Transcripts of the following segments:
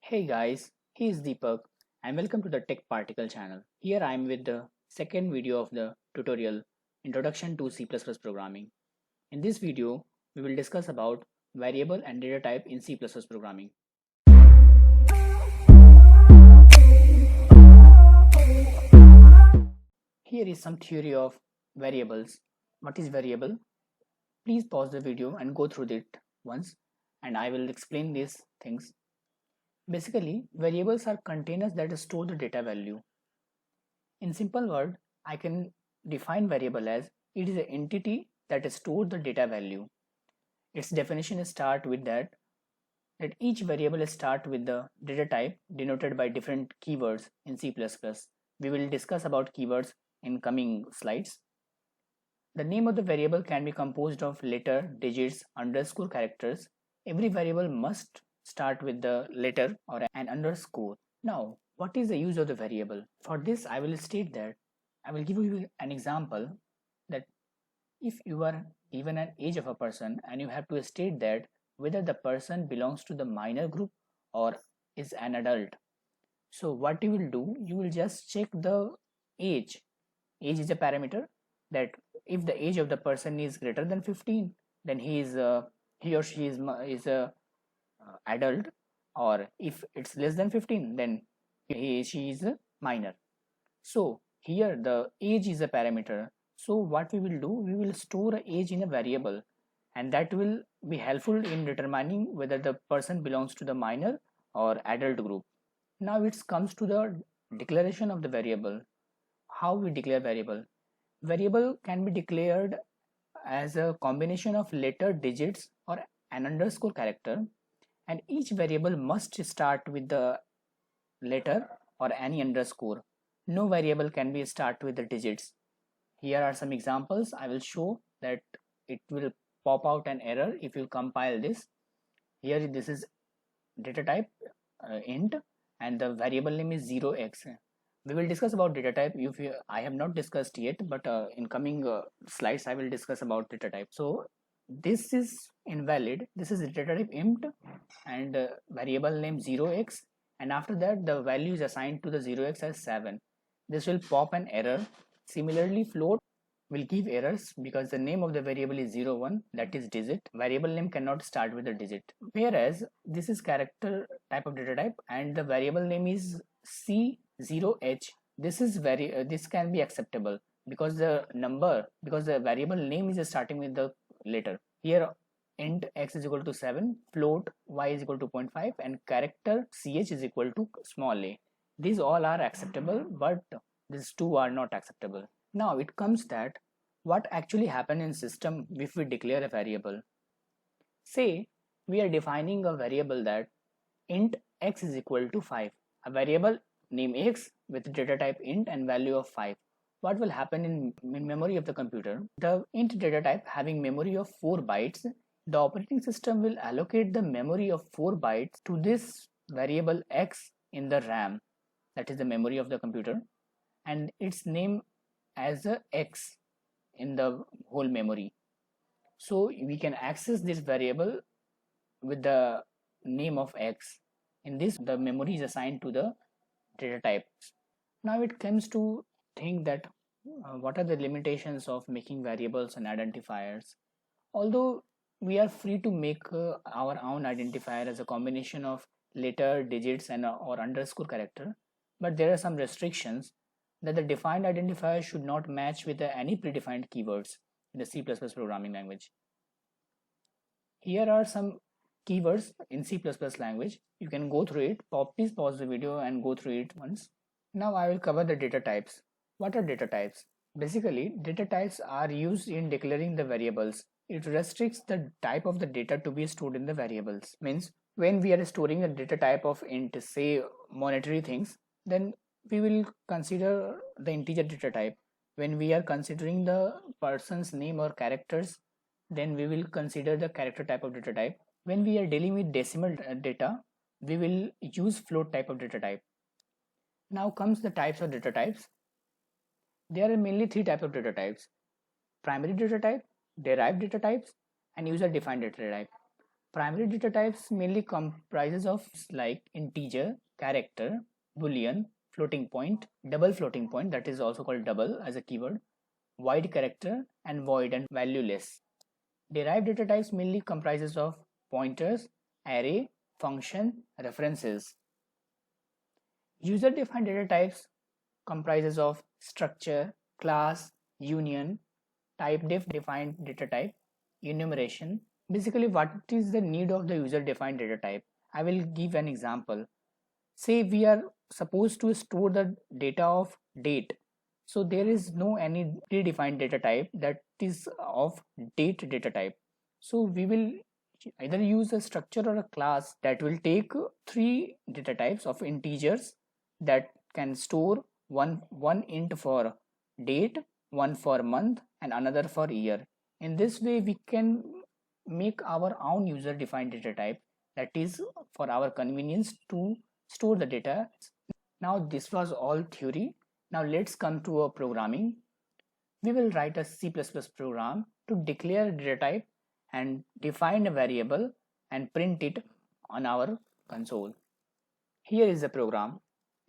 Hey guys, he is Deepak and welcome to the Tech Particle channel. Here I am with the second video of the tutorial Introduction to C++ Programming. In this video, we will discuss about variable and data type in C++ programming. Here is some theory of variables. What is variable? Please pause the video and go through it once and I will explain these things. Basically, variables are containers that store the data value. In simple word, I can define variable as it is an entity that stores the data value. Its definition start with that each variable start with the data type denoted by different keywords in C++. We will discuss about keywords in coming slides. The name of the variable can be composed of letter, digits, underscore characters. Every variable must start with the letter or an underscore. Now, what is the use of the variable? For this, I will state that I will give you an example that if you are given an age of a person and you have to state that whether the person belongs to the minor group or is an adult. So what you will do, you will just check the age. Age is a parameter that if the age of the person is greater than 15, then he or she is a adult, or if it's less than 15, then she is a minor. So here the age is a parameter. So what we will do, we will store age in a variable, and that will be helpful in determining whether the person belongs to the minor or adult group. Now it comes to the declaration of the variable. How we declare variable? Variable can be declared as a combination of letter, digits, or an underscore character, and each variable must start with the letter or any underscore. No variable can be start with the digits. Here are some examples. I will show that it will pop out an error if you compile this. Here this is data type int and the variable name is 0x. We will discuss about data type. I have not discussed yet, but in coming slides I will discuss about data type. So this is invalid. This is data type int and variable name 0x, and after that the value is assigned to the 0x as 7. This will pop an error. Similarly, float will give errors because the name of the variable is 01, that is digit. Variable name cannot start with a digit, whereas this is character type of data type and the variable name is C0h. This can be acceptable because the variable name is starting with the letter. Here int x is equal to 7, float y is equal to 0.5, and character ch is equal to small a. These all are acceptable, but these two are not acceptable. Now it comes that what actually happen in system if we declare a variable. Say we are defining a variable that int x is equal to 5, a variable name x with data type int and value of 5. What will happen in memory of the computer? The int data type having memory of 4 bytes, the operating system will allocate the memory of 4 bytes to this variable x in the RAM, that is the memory of the computer, and its name as a x in the whole memory. So we can access this variable with the name of x. In this, the memory is assigned to the data types. Now it comes to think that what are the limitations of making variables and identifiers. Although we are free to make our own identifier as a combination of letter, digits, and or underscore character, but there are some restrictions that the defined identifier should not match with any predefined keywords in the C++ programming language. Here are some keywords in C++ language. You can go through it. Please pause the video and go through it once. Now I will cover the data types. What are data types? Basically, data types are used in declaring the variables. It restricts the type of the data to be stored in the variables. Means when we are storing a data type of int, say monetary things, then we will consider the integer data type. When we are considering the person's name or characters, then we will consider the character type of data type. When we are dealing with decimal data, we will use float type of data type. Now comes the types of data types. There are mainly 3 types of data types: primary data type, derived data types, and user defined data type. Primary data types mainly comprises of like integer, character, boolean, floating point, double floating point, that is also called double as a keyword, void character, and void and valueless. Derived data types mainly comprises of pointers, array, function, references. User-defined data types comprises of structure, class, union, type defined data type, enumeration. Basically, what is the need of the user-defined data type? I will give an example. Say we are supposed to store the data of date. So there is no any predefined data type that is of date data type. So we will either use a structure or a class that will take three data types of integers that can store one int for date, one for month, and another for year. In this way we can make our own user defined data type that is for our convenience to store the data. Now this was all theory. Now let's come to a programming. We will write a C++ program to declare data type and define a variable and print it on our console. Here is the program.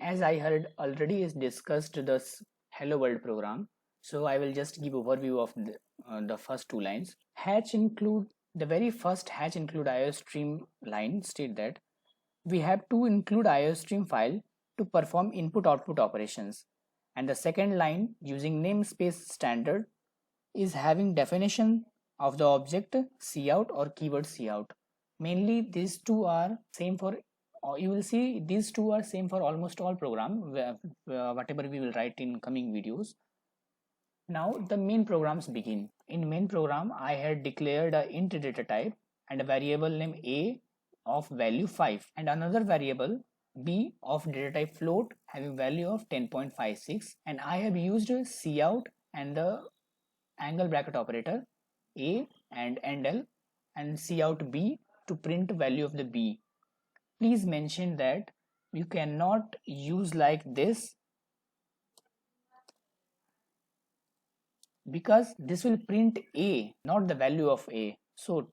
As I heard already is discussed this hello world program, so I will just give overview of the first two lines. Hatch include the very first hatch include IOStream line state that we have to include IOStream file to perform input output operations, and the second line using namespace standard is having definition of the object cout or keyword cout. Mainly these two are same for you will see these two are same for almost all program whatever we will write in coming videos. Now the main programs begin. In main program I had declared a int data type and a variable name a of value 5 and another variable b of data type float having value of 10.56, and I have used cout and the angle bracket operator a and endl and cout b to print value of the b. Please mention that you cannot use like this because this will print a, not the value of a. So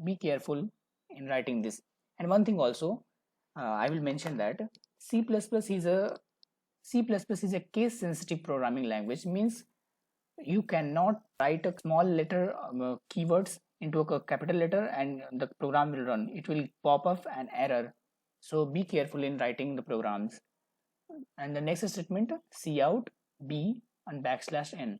be careful in writing this. And one thing also, I will mention that C++ is a case sensitive programming language, means you cannot write a small letter keywords into a capital letter and the program will run. It will pop up an error. So be careful in writing the programs. And the next statement cout b and \n.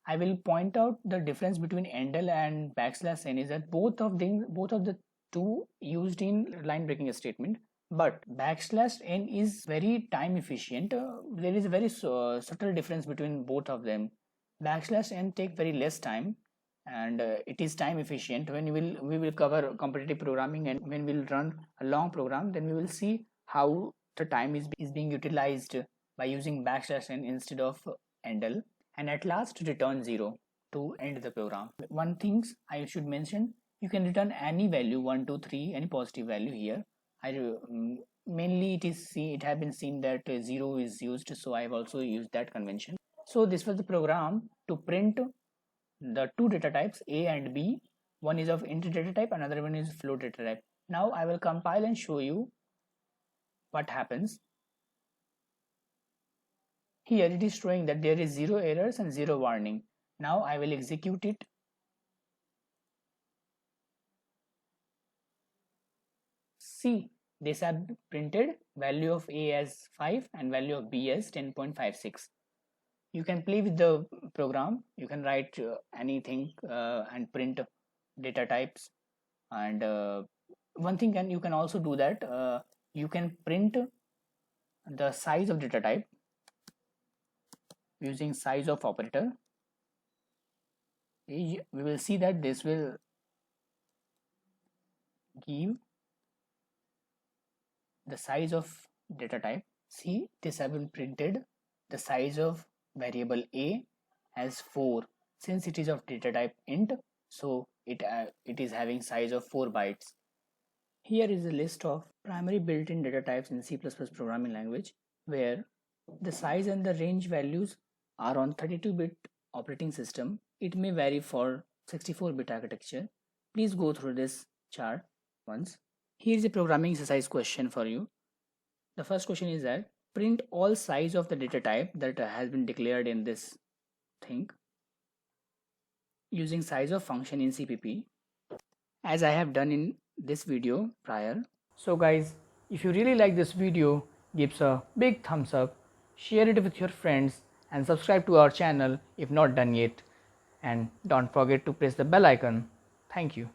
I will point out the difference between endl and \n is that both of the two used in line breaking statement, but \n is very time efficient. There is a very subtle difference between both of them. \n take very less time and it is time efficient. When we will cover competitive programming and when we'll run a long program, then we will see how the time is being utilized by using \n instead of endl, and at last return 0 to end the program. One thing I should mention, you can return any value 1 2 3, any positive value here. Mainly it have been seen that 0 is used, so I have also used that convention. So this was the program to print the two data types a and b. One is of int data type, another one is float data type. Now I will compile and show you what happens. Here it is showing that there is 0 errors and 0 warning. Now I will execute it. See, these are printed value of a as 5 and value of b as 10.56. You can play with the program. You can write anything and print data types. And one thing you can also do that you can print the size of data type using size of operator. We will see that this will give the size of data type. See, this have been printed the size of variable a as 4. Since it is of data type int, so it is having size of 4 bytes. Here is a list of primary built-in data types in C++ programming language, where the size and the range values are on 32-bit operating system. It may vary for 64-bit architecture. Please go through this chart once. Here is a programming exercise question for you. The first question is that print all size of the data type that has been declared in this thing using size of function in CPP, as I have done in this video prior. So guys, if you really like this video, give us a big thumbs up, share it with your friends and subscribe to our channel if not done yet. And don't forget to press the bell icon. Thank you.